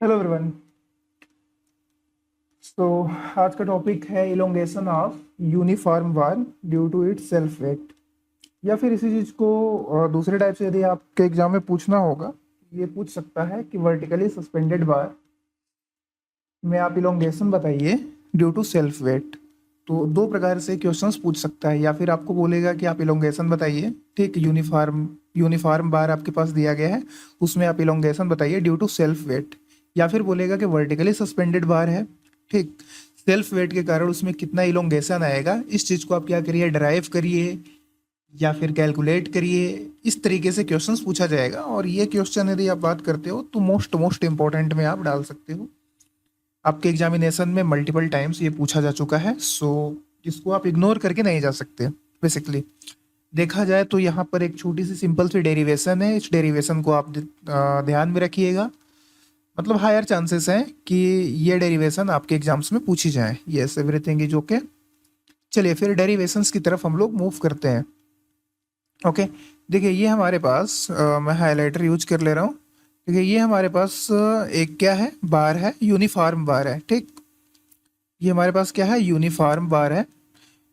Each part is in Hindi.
Hello everyone. सो आज का टॉपिक है elongation of uniform bar due to its self weight. या फिर इसी चीज़ को दूसरे टाइप से यदि आपके एग्जाम में पूछना होगा, ये पूछ सकता है कि वर्टिकली सस्पेंडेड बार में आप इलोंगेशन बताइए ड्यू टू सेल्फ वेट। तो दो प्रकार से क्वेश्चंस पूछ सकता है, या फिर आपको बोलेगा कि आप इलोंगेशन बताइए, ठीक, यूनिफॉर्म बार आपके पास दिया गया है, उसमें आप इलोंगेशन बताइए ड्यू टू सेल्फ वेट। या फिर बोलेगा कि वर्टिकली सस्पेंडेड बार है, ठीक, सेल्फ वेट के कारण उसमें कितना इलोंगेशन आएगा, इस चीज़ को आप क्या करिए, ड्राइव करिए या फिर कैलकुलेट करिए। इस तरीके से क्वेश्चंस पूछा जाएगा, और ये क्वेश्चन यदि आप बात करते हो तो मोस्ट मोस्ट इंपॉर्टेंट में आप डाल सकते हो। आपके एग्जामिनेशन में मल्टीपल टाइम्स ये पूछा जा चुका है, सो इसको आप इग्नोर करके नहीं जा सकते। बेसिकली देखा जाए तो यहाँ पर एक छोटी सी सिंपल सी डेरिवेशन है, इस डेरिवेशन को आप ध्यान में रखिएगा। मतलब हायर चांसेस हैं कि ये डेरिवेशन आपके एग्जाम्स में पूछी जाए। Yes, everything is okay. चलिए फिर डेरिवेशंस की तरफ हम लोग मूव करते हैं। ओके, देखिए ये हमारे पास मैं हाइलाइटर यूज कर ले रहा हूँ। देखिए ये हमारे पास एक क्या है, बार है, यूनिफॉर्म बार है, ठीक। ये हमारे पास क्या है, यूनिफॉर्म बार है,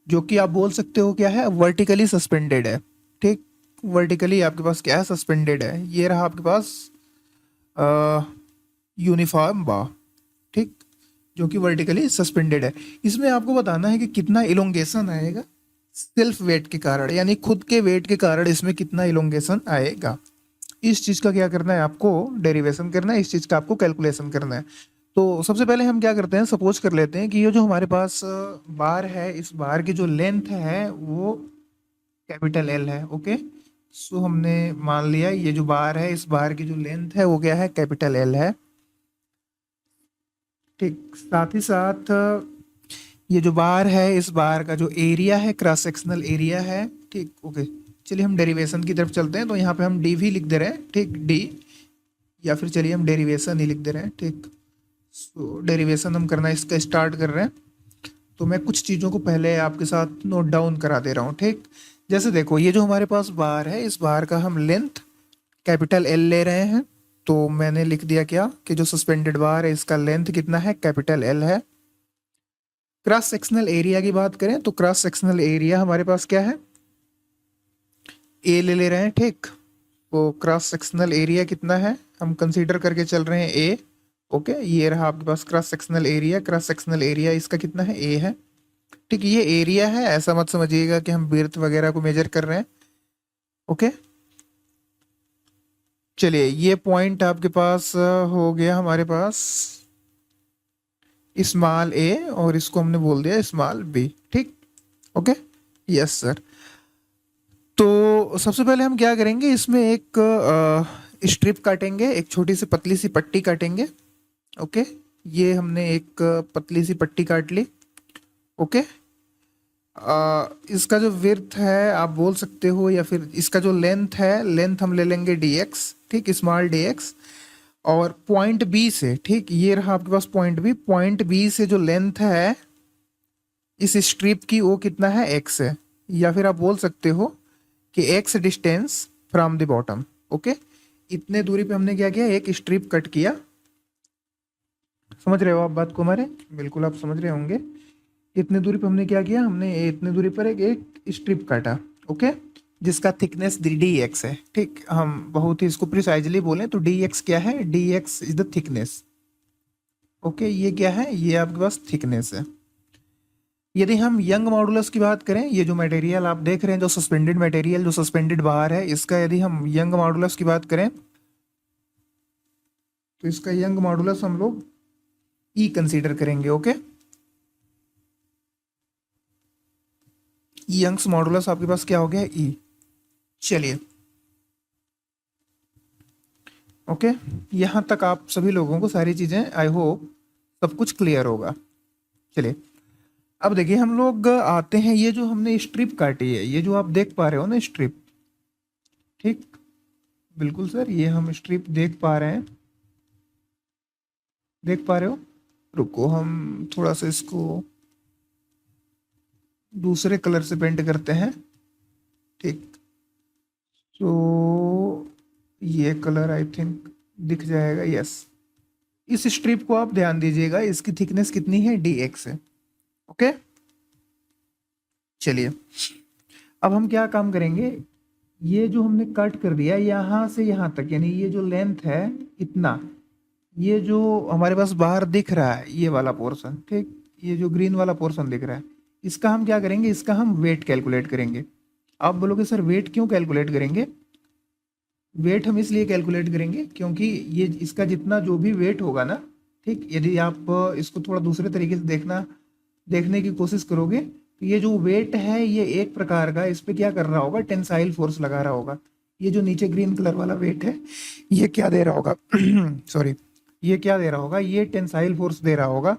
जो कि आप बोल सकते हो क्या है, वर्टिकली सस्पेंडेड है, ठीक। वर्टिकली आपके पास क्या है, सस्पेंडेड है। ये रहा आपके पास यूनिफॉर्म बार, ठीक, जो कि वर्टिकली सस्पेंडेड है। इसमें आपको बताना है कि कितना इलोंगेशन आएगा सेल्फ वेट के कारण, यानी खुद के वेट के कारण इसमें कितना इलोंगेशन आएगा। इस चीज़ का क्या करना है, आपको डेरिवेशन करना है, इस चीज़ का आपको कैलकुलेशन करना है। तो सबसे पहले हम क्या करते हैं, सपोज कर लेते हैं कि ये जो हमारे पास बार है, इस बार की जो लेंथ है वो कैपिटल एल है, ओके। सो हमने मान लिया ये जो बार है, इस बार की जो लेंथ है वो क्या है, कैपिटल एल है, ठीक। साथ ही साथ ये जो बार है, इस बार का जो एरिया है, क्रॉस सेक्शनल एरिया है, ठीक, ओके। चलिए हम डेरिवेशन की तरफ चलते हैं, तो यहाँ पे हम डी भी लिख दे रहे हैं, ठीक, डी, या फिर चलिए हम डेरिवेशन ही लिख दे रहे हैं, ठीक। सो डेरिवेशन हम करना इसका स्टार्ट कर रहे हैं। तो मैं कुछ चीज़ों को पहले आपके साथ नोट डाउन करा दे रहा हूँ, ठीक। जैसे देखो ये जो हमारे पास बार है, इस बार का हम लेंथ कैपिटल एल ले रहे हैं। तो मैंने लिख दिया क्या कि जो सस्पेंडेड बार है इसका लेंथ कितना है, कैपिटल एल है। क्रॉस सेक्शनल एरिया की बात करें तो क्रॉस सेक्शनल एरिया हमारे पास क्या है, ए ले रहे हैं, ठीक। तो क्रॉस सेक्शनल एरिया कितना है, हम कंसीडर करके चल रहे हैं ए, ओके। ये रहा आपके पास cross sectional area, cross sectional area इसका कितना है, ए है, ठीक। ये एरिया है, ऐसा मत समझिएगा कि हम विड्थ वगैरह को मेजर कर रहे हैं, ओके। चलिए ये पॉइंट आपके पास हो गया हमारे पास स्मॉल ए, और इसको हमने बोल दिया स्मॉल बी, ठीक, ओके। Yes sir. तो सबसे पहले हम क्या करेंगे, इसमें एक स्ट्रिप काटेंगे, एक छोटी सी पतली सी पट्टी काटेंगे, ओके। ये हमने एक पतली सी पट्टी काट ली, ओके। इसका जो विड्थ है आप बोल सकते हो, या फिर इसका जो लेंथ है, लेंथ हम ले लेंगे डी एक्स, ठीक, स्मॉल डी एक्स। और पॉइंट बी से, ठीक, ये रहा आपके पास पॉइंट बी, पॉइंट बी से जो लेंथ है इस स्ट्रिप की वो कितना है, एक्स है। या फिर आप बोल सकते हो कि x distance from the bottom, okay. इतने दूरी पे हमने क्या किया, एक स्ट्रिप कट किया। समझ रहे हो आप बात को हमारे, बिल्कुल आप समझ रहे होंगे। इतने दूरी पे हमने क्या किया, हमने इतने दूरी पर एक स्ट्रिप काटा, ओके, जिसका थिकनेस डी एक्स है, ठीक। हम बहुत ही इसको प्रिसाइजली बोलें तो डी एक्स क्या है, D x is the thickness, okay. ये क्या है, ये आपके पास थिकनेस है। यदि हम यंग मॉडुलस की बात करें, ये जो मटेरियल आप देख रहे हैं, जो सस्पेंडेड मटेरियल, जो सस्पेंडेड बार है, इसका यदि हम यंग मॉडुलस की बात करें तो इसका यंग मॉडुलस हम लोग ई कंसीडर करेंगे, ओके। यंग्स मॉडुलस आपके पास क्या हो गया, ई। चलिए, ओके, यहाँ तक आप सभी लोगों को सारी चीज़ें आई होप सब कुछ क्लियर होगा। चलिए अब देखिए हम लोग आते हैं, ये जो हमने स्ट्रिप काटी है, ये जो आप देख पा रहे हो ना स्ट्रिप, ठीक, बिल्कुल सर, ये हम स्ट्रिप देख पा रहे हैं, देख पा रहे हो। रुको हम थोड़ा सा इसको दूसरे कलर से पेंट करते हैं, ठीक। तो ये कलर आई थिंक दिख जाएगा, यस। इस स्ट्रिप को आप ध्यान दीजिएगा, इसकी थिकनेस कितनी है, dx है। ओके, चलिए अब हम क्या काम करेंगे, ये जो हमने कट कर दिया यहाँ से यहाँ तक, यानी ये जो लेंथ है इतना, ये जो हमारे पास बाहर दिख रहा है ये वाला पोर्शन, ठीक, ये जो ग्रीन वाला पोर्शन दिख रहा है, इसका हम क्या करेंगे, इसका हम वेट कैलकुलेट करेंगे। आप बोलोगे सर वेट क्यों कैलकुलेट करेंगे? वेट हम इसलिए कैलकुलेट करेंगे क्योंकि ये इसका जितना जो भी वेट होगा ना, ठीक, यदि आप इसको थोड़ा दूसरे तरीके से देखने की कोशिश करोगे तो ये जो वेट है ये एक प्रकार का इस पे क्या कर रहा होगा, टेंसाइल फोर्स लगा रहा होगा। ये जो नीचे ग्रीन कलर वाला वेट है ये क्या दे रहा होगा सॉरी, ये क्या दे रहा होगा, ये टेंसाइल फोर्स दे रहा होगा,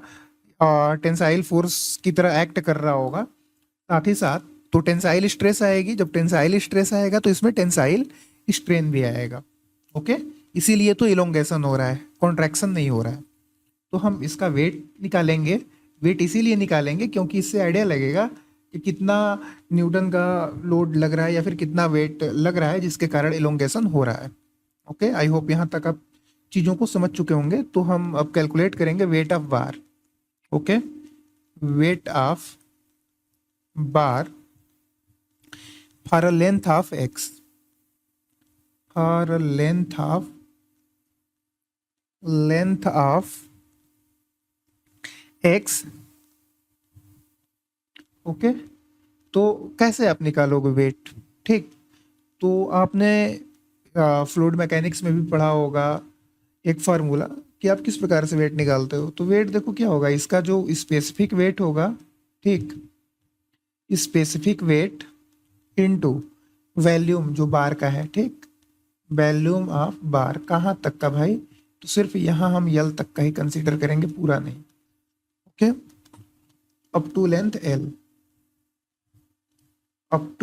टेंसाइल फोर्स की तरह एक्ट कर रहा होगा। साथ ही साथ तो टेंसाइल स्ट्रेस आएगी, जब टेंसाइल स्ट्रेस आएगा तो इसमें टेंसाइल स्ट्रेन भी आएगा। ओके, इसीलिए तो इलोंगेशन हो रहा है, कॉन्ट्रैक्शन नहीं हो रहा है। तो हम इसका वेट निकालेंगे, वेट इसीलिए निकालेंगे क्योंकि इससे आइडिया लगेगा कि कितना न्यूटन का लोड लग रहा है या फिर कितना वेट लग रहा है जिसके कारण इलोंगेशन हो रहा है। ओके, आई होप यहाँ तक आप चीज़ों को समझ चुके होंगे। तो हम अब कैलकुलेट करेंगे weight of bar. Okay, weight of bar for a length of x, for length of x. Okay, तो कैसे आप निकालोगे वेट, ठीक, तो आपने फ्लूइड मैकेनिक्स में भी पढ़ा होगा एक फार्मूला कि आप किस प्रकार से वेट निकालते हो। तो वेट देखो क्या होगा, इसका जो स्पेसिफिक वेट होगा, ठीक, स्पेसिफिक वेट इनटू वॉल्यूम जो बार का है, ठीक, वॉल्यूम ऑफ बार कहाँ तक का भाई, तो सिर्फ यहाँ हम यल तक का ही कंसीडर करेंगे, पूरा नहीं। Okay, up to length L, up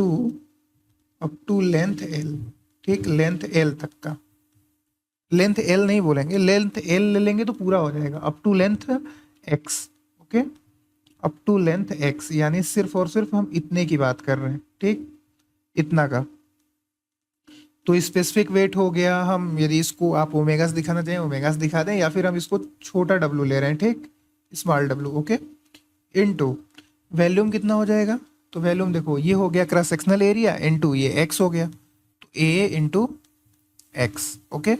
to length L, ठीक, लेंथ एल तक का, लेंथ एल नहीं बोलेंगे, लेंथ एल ले लेंगे तो पूरा हो जाएगा, up to length x. Okay, up to length x यानी सिर्फ और सिर्फ हम इतने की बात कर रहे हैं, ठीक, इतना का। तो स्पेसिफिक वेट हो गया, हम यदि इसको आप ओमेगास दिखाना चाहें ओमेगास दिखा दें, या फिर हम इसको छोटा डब्लू ले रहे हैं, ठीक, small W. Okay, into volume कितना हो जाएगा, तो वॉल्यूम देखो ये हो गया क्रॉस सेक्शनल एरिया इनटू ये एक्स हो गया, तो ए इंटू एक्स। ओके,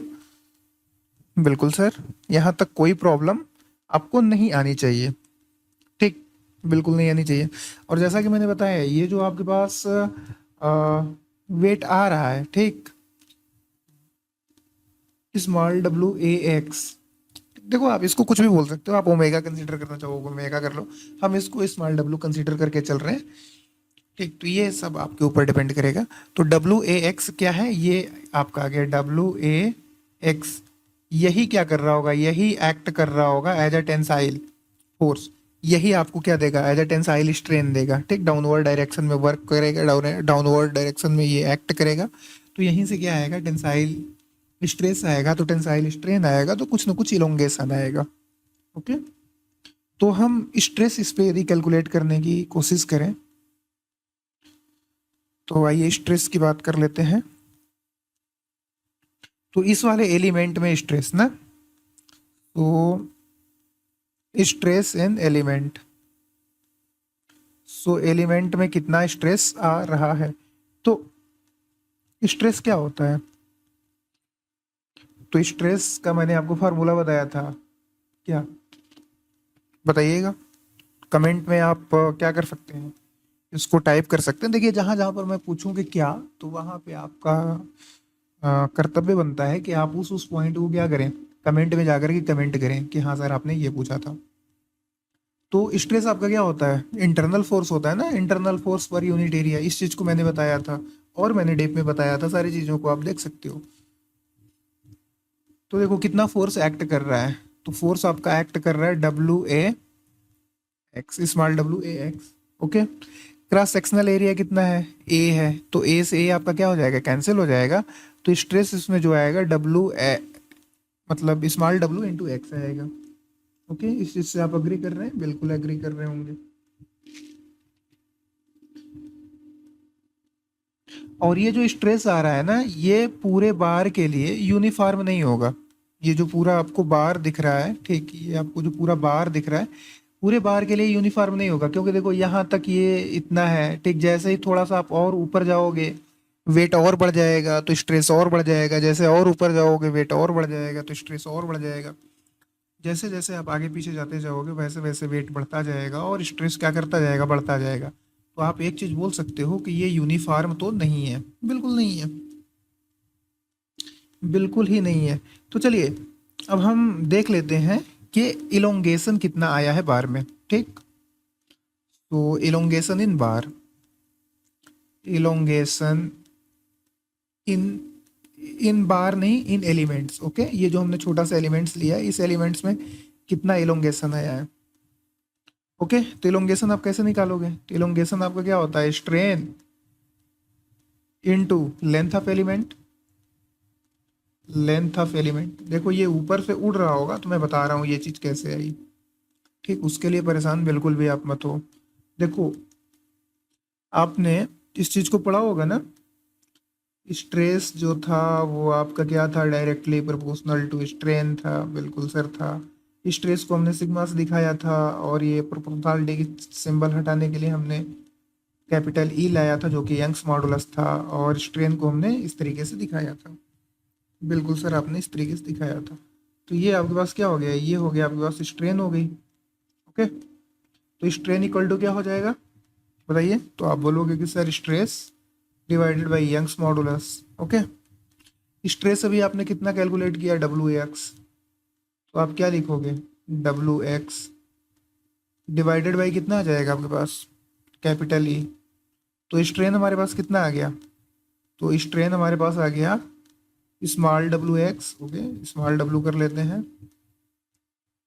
बिल्कुल सर, यहाँ तक कोई प्रॉब्लम आपको नहीं आनी चाहिए, ठीक, बिल्कुल नहीं आनी चाहिए। और जैसा कि मैंने बताया ये जो आपके पास वेट आ रहा है, ठीक, स्मॉल डब्लू ए एक्स, देखो आप इसको कुछ भी बोल सकते हो, आप ओमेगा कंसीडर करना चाहो ओमेगा कर लो, हम इसको स्मॉल डब्लू कंसीडर करके चल रहे हैं, ठीक। तो ये सब आपके ऊपर डिपेंड करेगा। तो डब्लू ए एक्स क्या है, ये आपका आ गया डब्लू ए एक्स, यही क्या कर रहा होगा, यही एक्ट कर रहा होगा एज अ टेंसाइल फोर्स, यही आपको क्या देगा, एज अ टेंसाइल स्ट्रेन देगा, ठीक, डाउनवर्ड डायरेक्शन में वर्क करेगा, डाउनवर्ड डायरेक्शन में ये एक्ट करेगा। तो यहीं से क्या आएगा, टेंसाइल स्ट्रेस आएगा, तो टेंसाइल स्ट्रेन आएगा, तो कुछ ना कुछ इलोंगेशन आएगा। ओके, तो हम स्ट्रेस इस पे यदि कैलकुलेट करने की कोशिश करें तो आइए स्ट्रेस की बात कर लेते हैं। तो इस वाले एलिमेंट में स्ट्रेस ना, तो stress in element, so element में कितना स्ट्रेस आ रहा है, तो स्ट्रेस क्या होता है, तो स्ट्रेस का मैंने आपको फार्मूला बताया था, क्या बताइएगा, कमेंट में आप क्या कर सकते हैं, इसको टाइप कर सकते हैं। देखिए जहाँ जहाँ पर मैं पूछूं कि क्या, तो वहाँ पे आपका कर्तव्य बनता है कि आप उस पॉइंट को क्या करें, कमेंट में जाकर के कमेंट करें कि हाँ सर आपने ये पूछा था। तो स्ट्रेस आपका क्या होता है, इंटरनल फोर्स होता है ना, internal force per unit area, इस चीज़ को मैंने बताया था और मैंने डेप में बताया था, सारी चीज़ों को आप देख सकते हो। तो देखो कितना फोर्स एक्ट कर रहा है, तो फोर्स आपका एक्ट कर रहा है W A x, small W A x. Okay, cross sectional area कितना है, ए है, तो ए से ए आपका क्या हो जाएगा, कैंसिल हो जाएगा, तो स्ट्रेस इसमें जो आएगा डब्ल्यू ए मतलब स्मॉल डब्ल्यू इंटू एक्स आएगा। ओके, इस चीज से आप अग्री कर रहे हैं, बिल्कुल एग्री कर रहे होंगे। और ये जो स्ट्रेस आ रहा है ना, ये पूरे बार के लिए यूनिफॉर्म नहीं होगा, ये जो पूरा आपको बार दिख रहा है, ठीक, ये आपको जो पूरा बार दिख रहा है, पूरे बार के लिए यूनिफॉर्म नहीं होगा, क्योंकि देखो यहाँ तक ये इतना है, ठीक। जैसे ही थोड़ा सा आप और ऊपर जाओगे वेट और बढ़ जाएगा तो स्ट्रेस और बढ़ जाएगा, जैसे और ऊपर जाओगे वेट और बढ़ जाएगा तो स्ट्रेस और बढ़ जाएगा। जैसे जैसे आप आगे पीछे जाते जाओगे वैसे वैसे वेट बढ़ता जाएगा और स्ट्रेस क्या करता जाएगा, बढ़ता जाएगा। तो आप एक चीज बोल सकते हो कि ये यूनिफॉर्म तो नहीं है, बिल्कुल नहीं है, बिल्कुल ही नहीं है। तो चलिए अब हम देख लेते हैं कि इलोंगेशन कितना आया है बार में, ठीक। तो इलोंगेशन इन बार, इलोंगेशन इन इन बार नहीं, इन एलिमेंट्स, ओके। ये जो हमने छोटा सा एलिमेंट्स लिया है, इस एलिमेंट्स में कितना इलोंगेशन आया है, ओके। तो इलोंगेशन आप कैसे निकालोगे? तो इलोंगेशन आपका क्या होता है, strain into length of element, length of element. देखो ये ऊपर से उड़ रहा होगा तो मैं बता रहा हूँ ये चीज़ कैसे आई, ठीक। उसके लिए परेशान बिल्कुल भी आप मत हो। देखो आपने इस चीज़ को पढ़ा होगा ना, स्ट्रेस जो था वो आपका क्या था, डायरेक्टली प्रोपोर्शनल टू स्ट्रेन था, बिल्कुल सर था। स्ट्रेस को हमने सिग्मा से दिखाया था और ये प्रोपोर्शनलिटी की सिंबल हटाने के लिए हमने कैपिटल ई लाया था जो कि यंग्स मॉडुलस था, और स्ट्रेन को हमने इस तरीके से दिखाया था, बिल्कुल सर आपने इस तरीके से दिखाया था। तो ये आपके पास क्या हो गया, ये हो गया आपके पास स्ट्रेन हो गई, ओके। तो स्ट्रेन इक्वल टू क्या हो जाएगा बताइए? तो आप बोलोगे कि sir stress divided by Young's modulus, okay. Stress अभी आपने कितना कैलकुलेट किया, डब्ल्यू एक्स, तो आप क्या लिखोगे, डब्ल्यू एक्स डिवाइडेड बाई कितना आ जाएगा आपके पास, कैपिटल ई। तो स्ट्रेन हमारे पास कितना आ गया, तो स्ट्रेन हमारे पास आ गया small W x, okay, small W कर लेते हैं,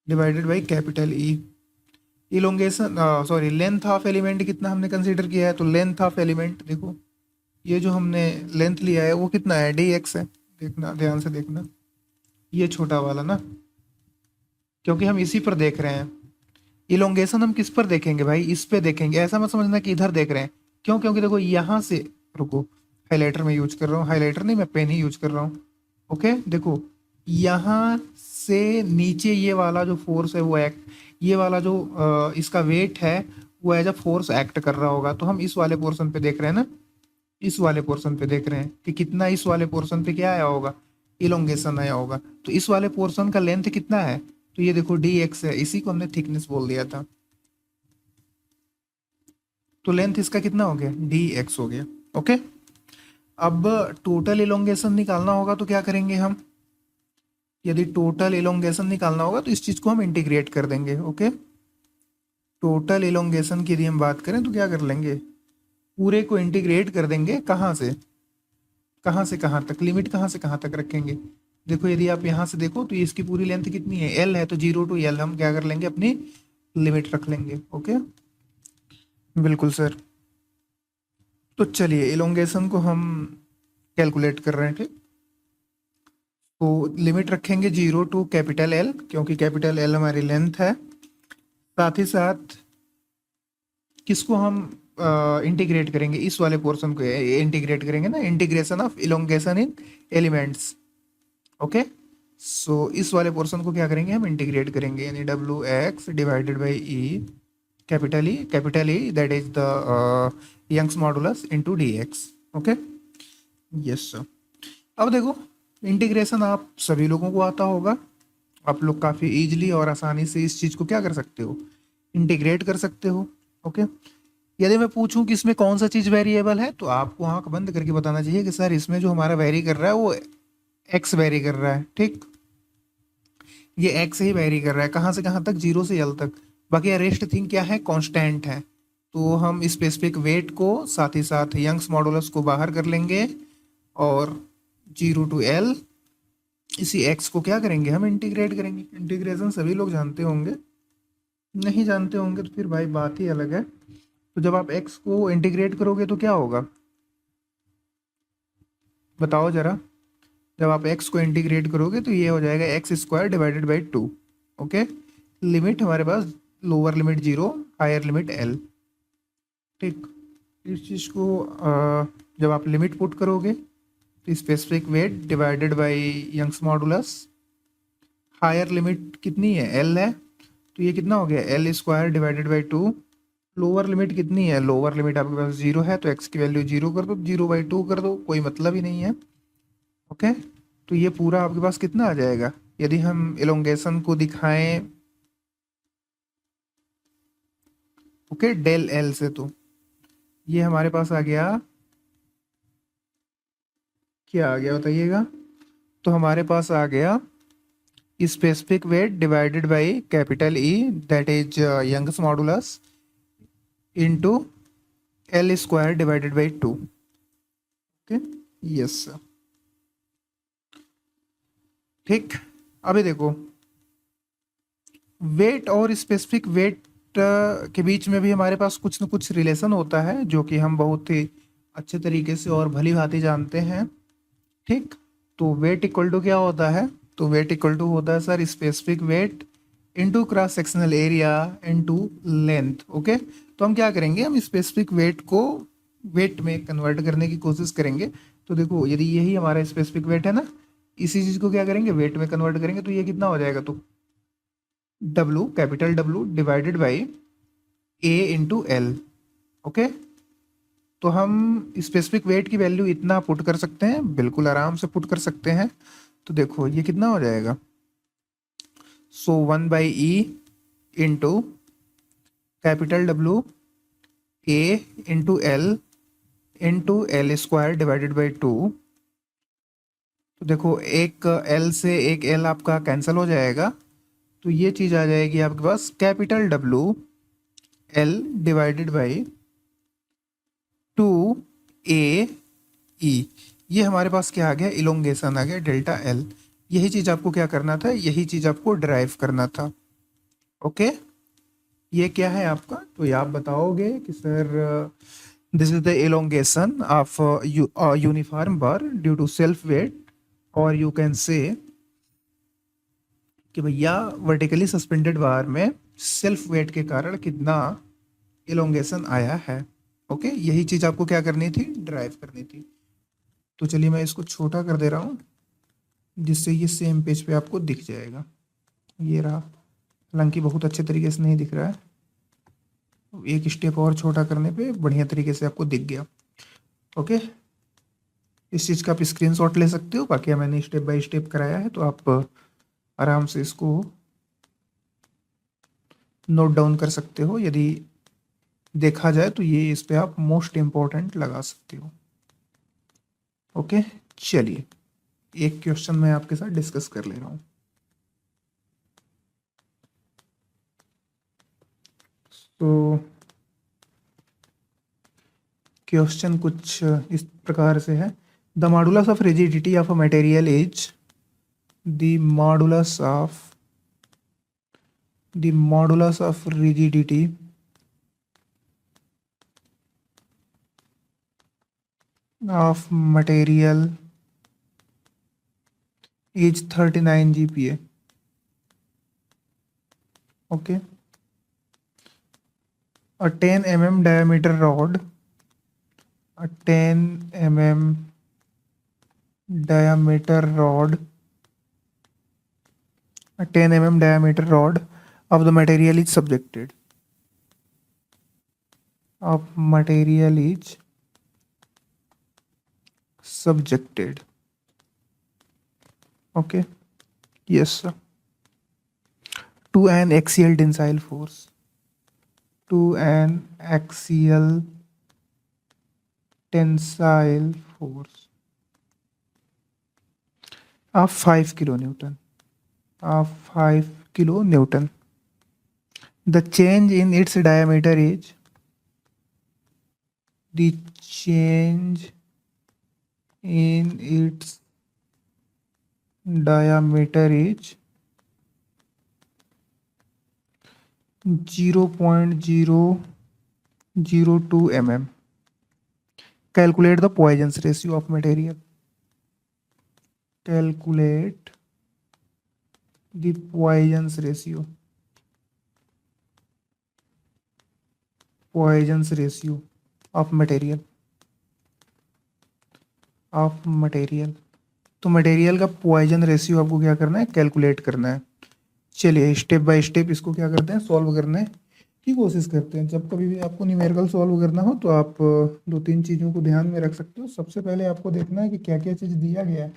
divided by capital E. Elongation sorry length of element कितना हमने कंसीडर किया है, तो लेंथ ऑफ एलिमेंट देखो ये जो हमने लेंथ लिया है वो कितना है, डी एक्स है। देखना ध्यान से देखना, ये छोटा वाला ना, क्योंकि हम इसी पर देख रहे हैं। इलोंगेशन हम किस पर देखेंगे भाई, इस पे देखेंगे, ऐसा मत समझना कि इधर देख रहे हैं। क्यों? क्योंकि देखो यहाँ से, रुको हाइलाइटर में यूज कर रहा हूँ, हाइलाइटर नहीं मैं पेन ही यूज कर रहा हूँ, ओके। देखो यहाँ से नीचे ये वाला जो फोर्स है वो एक्ट, ये वाला जो इसका वेट है वो एज अ फोर्स एक्ट कर रहा होगा। तो हम इस वाले पोर्शन पे देख रहे हैं ना, इस वाले पोर्शन पे देख रहे हैं कि कितना इस वाले पोर्शन पे क्या आया होगा, इलोंगेशन आया होगा। तो इस वाले पोर्शन का लेंथ कितना है, तो ये देखो डी एक्स है, इसी को हमने थिकनेस बोल दिया था। तो लेंथ इसका कितना हो गया, डी एक्स हो गया, ओके। अब टोटल इलोंगेशन निकालना होगा तो क्या करेंगे हम, यदि टोटल इलोंगेशन निकालना होगा तो इस चीज को हम इंटीग्रेट कर देंगे, ओके। टोटल इलोंगेशन की यदि हम बात करें तो क्या कर लेंगे, पूरे को इंटीग्रेट कर देंगे, कहाँ से कहाँ तक, लिमिट कहाँ से कहाँ तक रखेंगे। देखो यदि आप यहाँ से देखो तो इसकी पूरी लेंथ कितनी है, एल है, तो 0 टू एल हम क्या कर लेंगे, अपनी लिमिट रख लेंगे, ओके। बिल्कुल सर। तो चलिए इलोंगेशन को हम कैलकुलेट कर रहे हैं, ठीक। तो लिमिट रखेंगे 0 टू कैपिटल एल, क्योंकि कैपिटल एल हमारी लेंथ है। साथ ही साथ किसको हम इंटीग्रेट करेंगे, इस वाले पोर्शन को इंटीग्रेट करेंगे ना, integration of elongation in elements, okay. So इस वाले पोर्शन को क्या करेंगे, हम इंटीग्रेट करेंगे, यानी W x divided by E, capital E that is the Young's modulus into d x, okay. Yes sir. अब देखो इंटीग्रेशन आप सभी लोगों को आता होगा, आप लोग काफ़ी इजीली और आसानी से इस चीज़ को क्या कर सकते हो, इंटीग्रेट कर सकते हो, ओके। यदि मैं पूछूं कि इसमें कौन सा चीज़ वेरिएबल है, तो आपको आंख बंद करके बताना चाहिए कि सर इसमें जो हमारा वेरी कर रहा है वो एक्स वेरी कर रहा है, ठीक। ये एक्स ही वेरी कर रहा है, कहाँ से कहाँ तक, 0 से एल तक। बाकी रेस्ट थिंग क्या है, कांस्टेंट है। तो हम स्पेसिफिक वेट को साथ ही साथ यंग्स मॉडुलस को बाहर कर लेंगे और 0 टू एल इसी एक्स को क्या करेंगे, हम इंटीग्रेट करेंगे। इंटीग्रेशन सभी लोग जानते होंगे, नहीं जानते होंगे तो फिर भाई बात ही अलग है। तो जब आप एक्स को इंटीग्रेट करोगे तो क्या होगा, बताओ जरा। जब आप एक्स को इंटीग्रेट करोगे तो ये हो जाएगा x square divided by 2, okay. Limit हमारे पास lower limit 0, higher limit L, ठीक। इस चीज़ को जब आप लिमिट पुट करोगे तो specific weight divided by Young's modulus higher limit कितनी है, एल है, तो ये कितना हो गया, L square divided by 2। Lower limit कितनी है, लोअर लिमिट आपके पास 0 है, तो एक्स की वैल्यू 0 कर दो, 0/2 कर दो, कोई मतलब ही नहीं है। ओके, तो ये पूरा आपके पास कितना आ जाएगा, यदि हम एलोंगेशन को दिखाएं ओके डेल एल से, तो ये हमारे पास आ गया, क्या आ गया बताइएगा, तो हमारे पास आ गया specific weight divided by capital E, that is Young's modulus, into L square divided by 2। Okay, yes sir, ठीक। अभी देखो, वेट और स्पेसिफिक वेट के बीच में भी हमारे पास कुछ न कुछ रिलेशन होता है, जो कि हम बहुत ही अच्छे तरीके से और भली भांति जानते हैं, ठीक। तो वेट इक्वल टू क्या होता है, तो वेट इक्वल टू होता है sir specific weight into cross sectional area into length. Okay, तो हम क्या करेंगे, हम स्पेसिफिक वेट को वेट में कन्वर्ट करने की कोशिश करेंगे। तो देखो, यदि यही हमारा स्पेसिफिक वेट है ना, इसी चीज को क्या करेंगे, वेट में कन्वर्ट करेंगे, तो ये कितना हो जाएगा, तो W, capital W divided by A into L. Okay, तो हम स्पेसिफिक वेट की वैल्यू इतना पुट कर सकते हैं, बिल्कुल आराम से पुट कर सकते हैं। तो देखो ये कितना हो जाएगा, सो 1/E into capital W A into L square divided by 2। तो देखो एक L से एक L आपका कैंसिल हो जाएगा, तो ये चीज़ आ जाएगी आपके पास capital W L divided by 2AE। ये हमारे पास क्या आ गया, इलोंगेशन आ गया डेल्टा एल। यही चीज़ आपको क्या करना था, यही चीज़ आपको ड्राइव करना था। ओके, ये क्या है आपका, तो ये आप बताओगे कि sir this is the elongation of uniform bar due to self weight, और यू कैन से कि भैया वर्टिकली सस्पेंडेड बार में सेल्फ वेट के कारण कितना इलोंगेशन आया है। ओके, यही चीज़ आपको क्या करनी थी, ड्राइव करनी थी। तो चलिए मैं इसको छोटा कर दे रहा हूँ, जिससे ये सेम पेज पे आपको दिख जाएगा। ये रहा, हालांकि बहुत अच्छे तरीके से नहीं दिख रहा है, एक स्टेप और छोटा करने पे बढ़िया तरीके से आपको दिख गया। ओके, इस चीज़ का आप स्क्रीनशॉट ले सकते हो, बाकी मैंने स्टेप बाय स्टेप कराया है, तो आप आराम से इसको नोट डाउन कर सकते हो। यदि देखा जाए तो ये इस पे आप मोस्ट इम्पोर्टेंट लगा सकते हो। ओके, चलिए एक क्वेश्चन मैं आपके साथ डिस्कस कर ले रहा हूँ। तो क्वेश्चन कुछ इस प्रकार से है, the modulus of rigidity of a material is the modulus of rigidity of material is 39 GPa. Okay, a 10 mm diameter rod, a 10 mm diameter rod, a 10 mm diameter rod of the material is subjected. Of material is subjected. Okay, yes sir. To an axial tensile force. To an axial tensile force of 5 kilonewton. Of 5 kilonewton. The change in its diameter is the change in its diameter is 0.002 mm. Calculate the Poisson's ratio of material. Calculate the Poisson's ratio. Poisson's ratio of material. Of material. तो मटेरियल का पॉइजन रेशियो आपको क्या करना है, कैलकुलेट करना है। चलिए स्टेप बाय स्टेप इसको क्या करते हैं, सॉल्व करने की कोशिश करते हैं। जब कभी भी आपको न्यूमेरिकल सॉल्व करना हो तो आप दो तीन चीज़ों को ध्यान में रख सकते हो। सबसे पहले आपको देखना है कि क्या क्या चीज़ दिया गया है।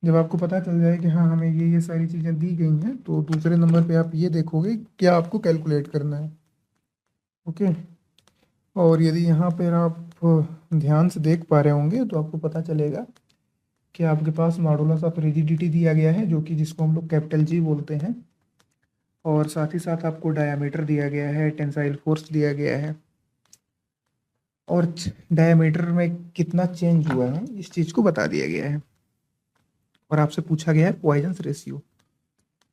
जब आपको पता चल जाए कि हाँ हमें ये सारी चीज़ें दी गई हैं, तो दूसरे नंबर पे आप ये देखोगे क्या आपको कैलकुलेट करना है। ओके, और यदि यहाँ पर आप ध्यान से देख पा रहे होंगे तो आपको पता चलेगा कि आपके पास मॉडुलस ऑफ रिजिडिटी दिया गया है, जो कि जिसको हम लोग कैपिटल जी बोलते हैं, और साथ ही साथ आपको डायामीटर दिया गया है, टेंसाइल फोर्स दिया गया है, और डायामीटर में कितना चेंज हुआ है इस चीज़ को बता दिया गया है। और आपसे पूछा गया है पॉइजन्स रेशियो।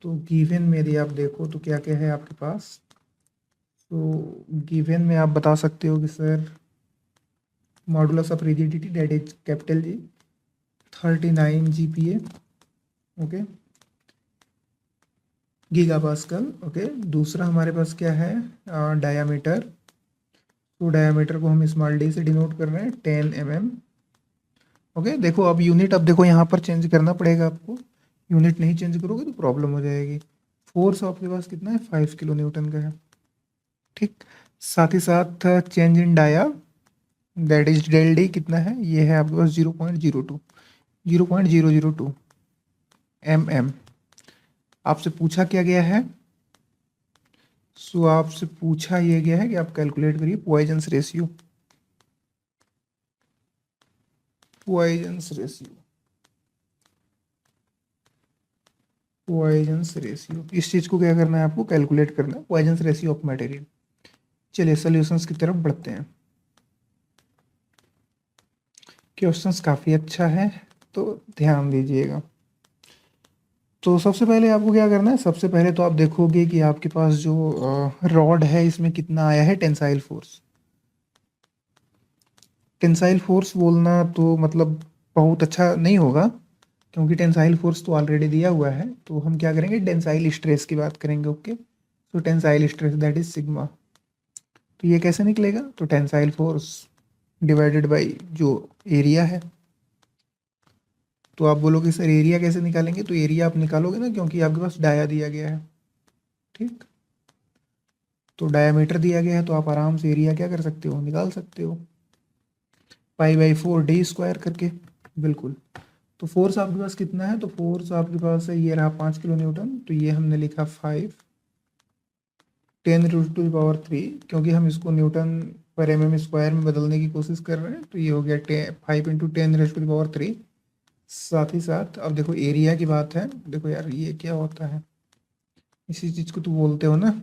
तो गिवन में यदि आप देखो तो क्या क्या है आपके पास। तो गिवन में आप बता सकते हो कि sir modulus of rigidity that is capital G 39 GPa, okay, giga pascal. Okay, दूसरा हमारे पास क्या है, डायामीटर। तो डायामीटर को हम स्मॉल डी से डिनोट कर रहे हैं 10 mm। ओके, देखो अब यूनिट, अब देखो यहाँ पर चेंज करना पड़ेगा आपको। यूनिट नहीं चेंज करोगे तो प्रॉब्लम हो जाएगी। फोर्स आपके पास कितना है, 5 किलो न्यूटन का है। ठीक, साथ ही साथ change in dia that is del D कितना है, ये है आपके पास 0.02 mm। आपसे पूछा क्या गया है, सो आपसे पूछा ये गया है कि आप कैलकुलेट करिए Poisson's ratio. Poisson's ratio, Poisson's ratio, इस चीज़ को क्या करना है आपको, कैलकुलेट करना है, पॉइजन्स रेशियो ऑफ मटेरियल। चलिए सॉल्यूशंस की तरफ बढ़ते हैं। क्वेश्चंस काफ़ी अच्छा है, तो ध्यान दीजिएगा। तो सबसे पहले आपको क्या करना है, सबसे पहले तो आप देखोगे कि आपके पास जो रॉड है इसमें कितना आया है टेंसाइल फोर्स। टेंसाइल फोर्स बोलना तो मतलब बहुत अच्छा नहीं होगा, क्योंकि टेंसाइल फोर्स तो ऑलरेडी दिया हुआ है। तो हम क्या करेंगे, टेंसाइल स्ट्रेस की बात करेंगे। ओके, तो tensile stress that is sigma. तो ये कैसे निकलेगा, तो टेंसाइल फोर्स डिवाइडेड बाई जो एरिया है। तो आप बोलोगे सर एरिया कैसे निकालेंगे, तो एरिया आप निकालोगे ना, क्योंकि आपके पास डाया दिया गया है। ठीक, तो डायामीटर दिया गया है तो आप आराम से एरिया क्या कर सकते हो, निकाल सकते हो, π/4d² करके। बिल्कुल। तो फोर्स आपके पास कितना है, तो फोर्स आपके पास है, ये रहा 5 किलो न्यूटन। तो ये हमने लिखा 5 10⁻³ क्योंकि हम इसको न्यूटन पर mm² में बदलने की कोशिश कर रहे हैं। तो ये हो गया 5 × 10⁻³ साथ ही साथ अब देखो एरिया की बात है। देखो यार ये क्या होता है, इसी चीज़ को तो बोलते हो ना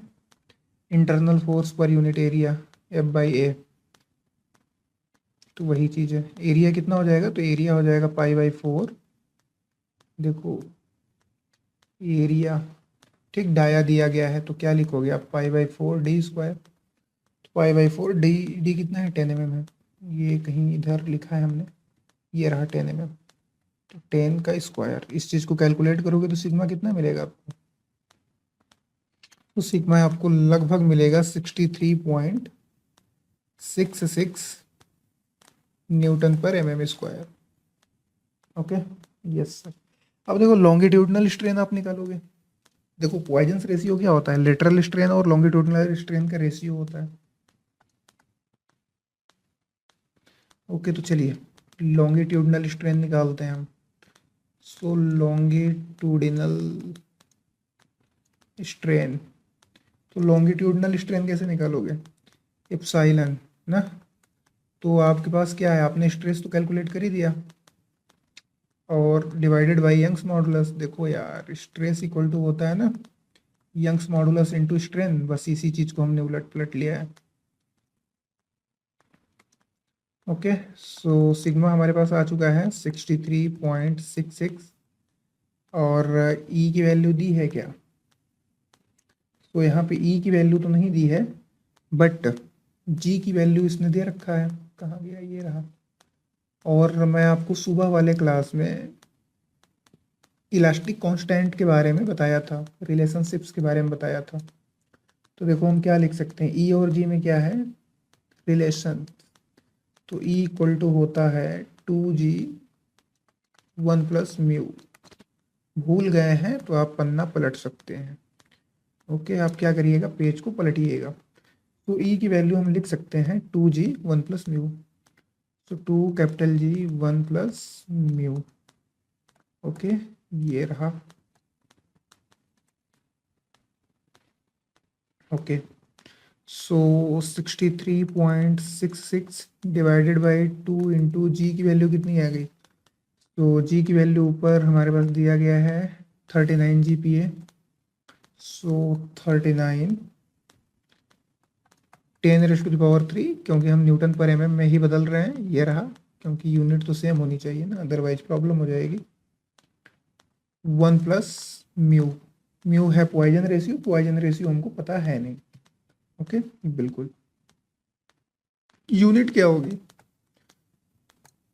internal force per unit area, F/A। तो वही चीज़ है। एरिया कितना हो जाएगा, तो एरिया हो जाएगा π/4। देखो एरिया, ठीक, डाया दिया गया है तो क्या लिखोगे आप, π/4d²। तो π/4 डी कितना है, 10 mm है। ये कहीं इधर लिखा है हमने, ये रहा 10 mm। तो 10 का स्क्वायर, इस चीज़ को कैलकुलेट करोगे तो सिग्मा कितना मिलेगा आपको, तो सिग्मा आपको लगभग मिलेगा 63.66 न्यूटन पर mm²। Okay, yes sir. अब देखो लॉन्गिट्यूडनल स्ट्रेन आप निकालोगे। देखो पॉइजन्स रेशियो क्या होता है, लेटरल स्ट्रेन और लॉन्गिट्यूडनल स्ट्रेन का रेशियो होता है। ओके, तो चलिए लॉन्गिट्यूडनल स्ट्रेन निकालते हैं हम। सो लॉन्गिट्यूडिनल स्ट्रेन, तो लॉन्गिट्यूडनल स्ट्रेन कैसे निकालोगे, एप्सिलॉन ना। तो आपके पास क्या है, आपने स्ट्रेस तो कैलकुलेट कर ही दिया, और डिवाइडेड बाय यंग्स मॉडुलस। देखो यार स्ट्रेस इक्वल टू होता है ना यंग्स मॉडुलस इनटू स्ट्रेन, बस इसी चीज़ को हमने उलट पलट लिया है। ओके, सो सिग्मा हमारे पास आ चुका है 63.66, और ई की वैल्यू दी है क्या, तो यहाँ पे ई की वैल्यू तो नहीं दी है, बट जी की वैल्यू इसने दे रखा है। कहाँ गया, ये रहा। और मैं आपको सुबह वाले क्लास में इलास्टिक कांस्टेंट के बारे में बताया था, रिलेशनशिप्स के बारे में बताया था। तो देखो हम क्या लिख सकते हैं, ई और जी में क्या है, रिलेशन। तो ई इक्वल टू होता है 2g 1 + μ। भूल गए हैं तो आप पन्ना पलट सकते हैं। ओके, आप क्या करिएगा, पेज को पलटिएगा। तो ई की वैल्यू हम लिख सकते हैं 2g 1 + μ। तो 2 G 1 + μ। ओके, ये रहा। Okay, so 63.66 divided by 2 into g की वैल्यू कितनी आ गई? तो जी की वैल्यू ऊपर हमारे पास दिया गया है 39 GPa। सो 39 10⁻³ क्योंकि हम न्यूटन पर mm में ही बदल रहे हैं, ये रहा, क्योंकि यूनिट तो सेम होनी चाहिए ना, अदरवाइज प्रॉब्लम हो जाएगी। 1 + μ। म्यू है पॉइजन रेशियो, पॉइजन रेशियो हमको पता है नहीं। ओके, बिल्कुल। यूनिट क्या होगी,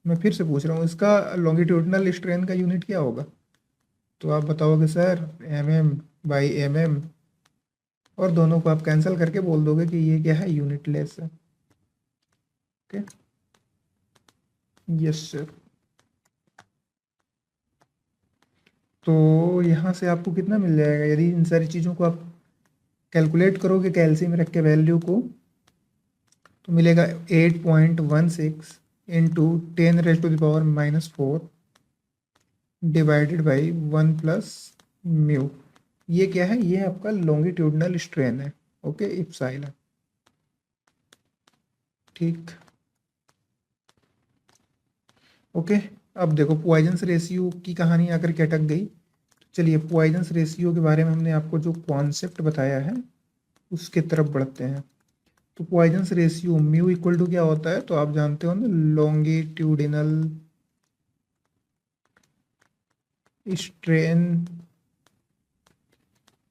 मैं फिर से पूछ रहा हूँ, इसका लॉन्गिट्यूडनल स्ट्रेन का यूनिट क्या होगा? तो आप बताओगे सर mm/mm, और दोनों को आप कैंसिल करके बोल दोगे कि ये क्या है, यूनिटलेस है। Okay, yes sir. तो यहाँ से आपको कितना मिल जाएगा यदि इन सारी चीज़ों को आप कैलकुलेट करोगे कैल्शियम रख के वैल्यू को, तो मिलेगा 8.16 इंटू 10⁻⁻⁴ डिवाइडेड बाई 1 + μ। ये क्या है, ये आपका लॉन्गिट्यूडनल स्ट्रेन है। Okay, epsilon. ठीक। ओके, अब देखो पॉइजन्स रेशियो की कहानी आकर के अटक गई। चलिए, पॉइजन्स रेशियो के बारे में हमने आपको जो कॉन्सेप्ट बताया है उसके तरफ बढ़ते हैं। तो Poisson's ratio mu equal to क्या होता है, तो आप जानते हो ना, longitudinal strain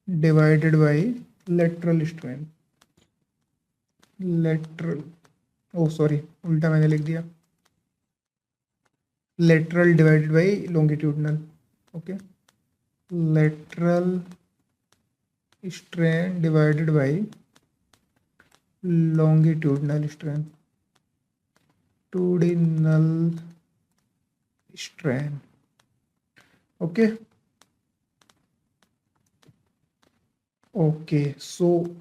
divided by lateral strain. Lateral, oh sorry, उल्टा मैंने लिख दिया, lateral divided by longitudinal. Okay, lateral strain divided by longitudinal strain, टूडिनल स्ट्रेन। ओके, ओके, सो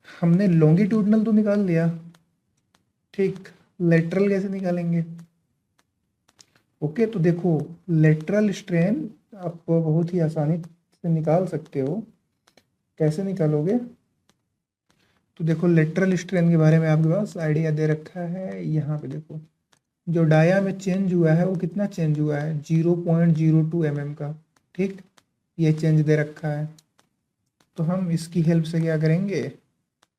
हमने लॉन्गिट्यूडनल तो निकाल लिया, ठीक। लेटरल कैसे निकालेंगे? ओके, तो देखो, लेटरल स्ट्रेन आप बहुत ही आसानी से निकाल सकते हो। कैसे निकालोगे? तो देखो, लेटरल स्ट्रेन के बारे में आपके पास आइडिया दे रखा है। यहाँ पे देखो, जो डाया में चेंज हुआ है वो कितना चेंज हुआ है, 0.02 mm का। ठीक, ये चेंज दे रखा है। तो हम इसकी हेल्प से क्या करेंगे,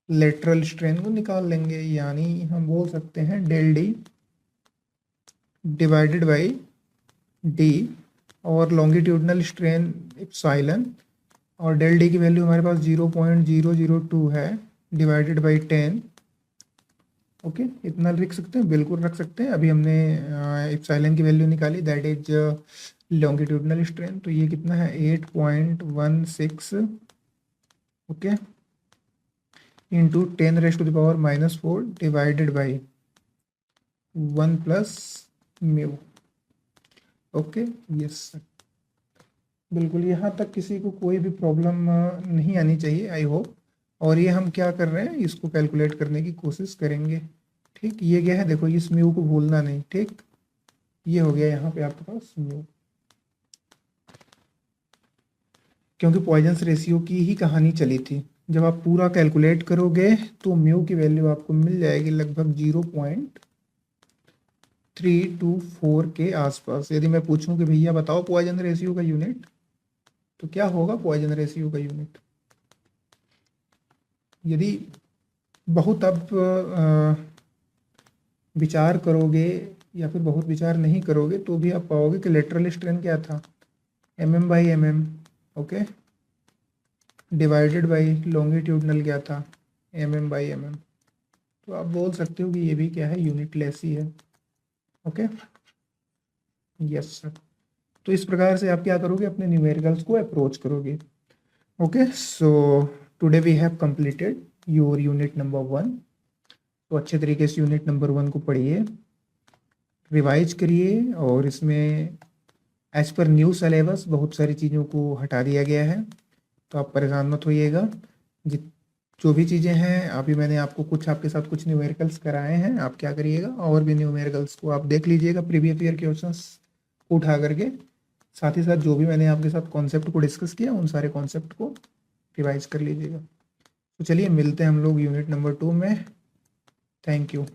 लेटरल स्ट्रेन को निकाल लेंगे। यानी हम बोल सकते हैं del D divided by D, और लॉन्गिट्यूडनल स्ट्रेन इप्सिलॉन, और डेल डी की वैल्यू हमारे पास 0.002 है, डिवाइडेड बाई 10। ओके, इतना लिख सकते हैं, बिल्कुल रख सकते हैं। अभी हमने इप्सिलॉन की वैल्यू निकाली, दैट इज लॉन्गिट्यूडनल स्ट्रेन। तो ये कितना है, 8.16, okay, into 10⁻⁻⁴ divided by 1 + μ। Okay, yes sir, बिल्कुल। यहाँ तक किसी को कोई भी प्रॉब्लम नहीं आनी चाहिए, आई होप। और ये हम क्या कर रहे हैं, इसको कैलकुलेट करने की कोशिश करेंगे। ठीक, ये क्या है, देखो, इस म्यू को भूलना नहीं। ठीक, ये हो गया यहाँ पे आपके पास म्यू, क्योंकि पॉइजन्स रेशियो की ही कहानी चली थी। जब आप पूरा कैलकुलेट करोगे तो म्यू की वैल्यू आपको मिल जाएगी लगभग 0.324 के आसपास। यदि मैं पूछूं कि भैया बताओ पॉइजन रेशियो का यूनिट, तो क्या होगा पॉइजन रेशियो का यूनिट? यदि बहुत आप विचार करोगे या फिर बहुत विचार नहीं करोगे तो भी आप पाओगे कि लेटरल स्ट्रेन क्या था, mm/mm, okay, divided by longitudinal क्या था, mm/mm। तो आप बोल सकते हो कि ये भी क्या है, यूनिटलेस ही है। Okay, yes sir. तो इस प्रकार से आप क्या करोगे, अपने न्यूमेरिकल्स को अप्रोच करोगे। Okay, so today we have completed your unit number 1। तो अच्छे तरीके से यूनिट नंबर 1 को पढ़िए, रिवाइज करिए, और इसमें एज पर न्यू सिलेबस बहुत सारी चीज़ों को हटा दिया गया है, तो आप परेशान मत होइएगा। जो भी चीज़ें हैं अभी मैंने आपको कुछ आपके साथ कुछ न्यूमेरिकल्स कराए हैं, आप क्या करिएगा और भी न्यूमेरिकल्स को आप देख लीजिएगा प्रीवियस ईयर क्वेश्चंस को उठा करके। साथ ही साथ जो भी मैंने आपके साथ कॉन्सेप्ट को डिस्कस किया उन सारे कॉन्सेप्ट को रिवाइज कर लीजिएगा। तो चलिए मिलते हैं हम लोग यूनिट नंबर 2 में। Thank you.